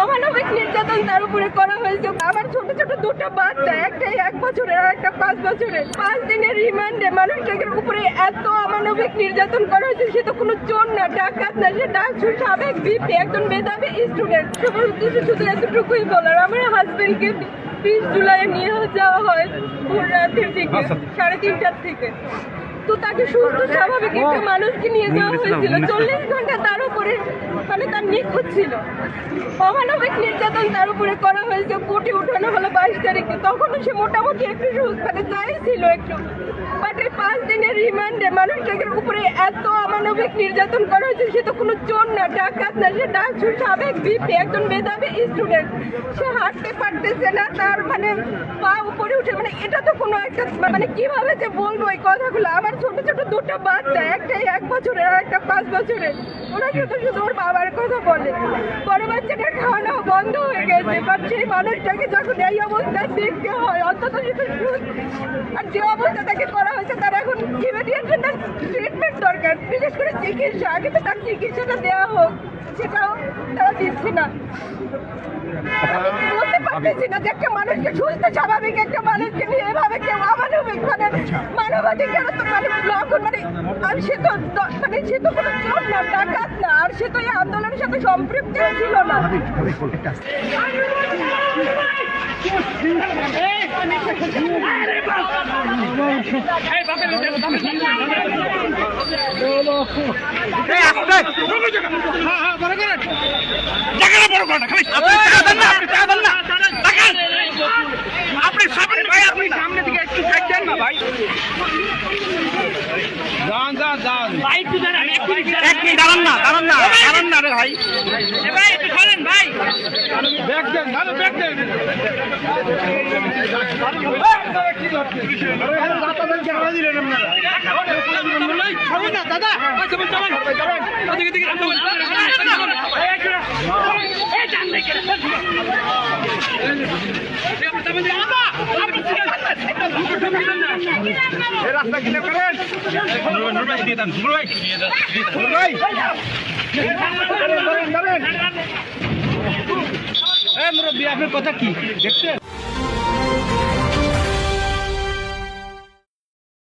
অমানবিক নির্যাতন তার উপরে করা হয়েছে। আমার ছোট ছোট দুটো বাচ্চা, একটাই 1 বছরের আর একটা 5 বছরের। 5 দিনের রিমান্ডে মানুষটাকে উপরে এত অমানবিক নির্যাতন করা হয়েছে। সে তো কোনো চোর না, ডাকাত না, সে সাবেক বিপি, একজন মেধাবী স্টুডেন্ট। সবার উদ্দেশ্যে শুধু এতটুকুই বলার, আমার হাজবেন্ডকে 20 জুলাই নিয়ে যাওয়া হয় ভোর রাতের দিকে 3:30টার থেকে। তো তাকে সুস্থ স্বাভাবিক একটা মানুষকে নিয়ে যাওয়া হয়েছিল। 40 ঘন্টা তার উপরে মানে তার নিখোঁজ ছিল। অমানবিক নির্যাতন তার উপরে করা হয়েছে। কোর্টে উঠানো হলো 22 তারিখে। তখনও সে মোটামুটি একটু মানে যাই ছিল একটু, বাট এই 5 দিনের রিমান্ডে মানুষটাকে উপরে এত অমানবিক নির্যাতন করা হয়েছে। সে তো কোনো চোর না, ডাকাত না, সে সাবেক বিপি, একজন মেধাবী স্টুডেন্ট। সে হাঁটতে পারতেছে না, তার মানে পা উপরে উঠে, মানে এটা তো কোনো একটা মানে কিভাবে যে বলবো এই কথাগুলো। আমার ছোট ছোট দুটো বাচ্চা, একটাই 1 বছরের আর একটা 5 বছরের। ওরা শুধু শুধু ওর বাবার কথা বলে। বড় বাচ্চাটার খাওয়ানো বন্ধ হয়ে গেছে, বাট সেই মানুষটাকে যখন এই অবস্থায় দেখতে হয় অন্তত আর যে অবস্থা তাকে করা হয়েছে, তার এখন ইমিডিয়েট ট্রিটমেন্ট দরকার, বিশেষ করে চিকিৎসা। আগে তো তার চিকিৎসাটা দেওয়া হোক, সেটাও তারা দিচ্ছে না। বলতে পারতেছি না যে একটা মানুষকে সুস্থ স্বাভাবিক একটা মানুষকে নিয়ে এভাবে কেউ অমানবিক মানে মানবাধিকার তো মানে লঙ্ঘন মানে। আর সে তো মানে সে তো কোনো চোর না, ডাকাত না, আর সে তো এই আন্দোলনের সাথে সম্পৃক্ত ছিল না। আপনি সামনে থেকে একটু থাকছেন না ভাই। দাঁড়ান না রে ভাই। একটু খোলেন ভাই, ব্যাগ দেন, ব্যাগ দেন। দাদা রাস্তা কিনে করেন মুরব্বী, আপনার কথা কি দেখছেন?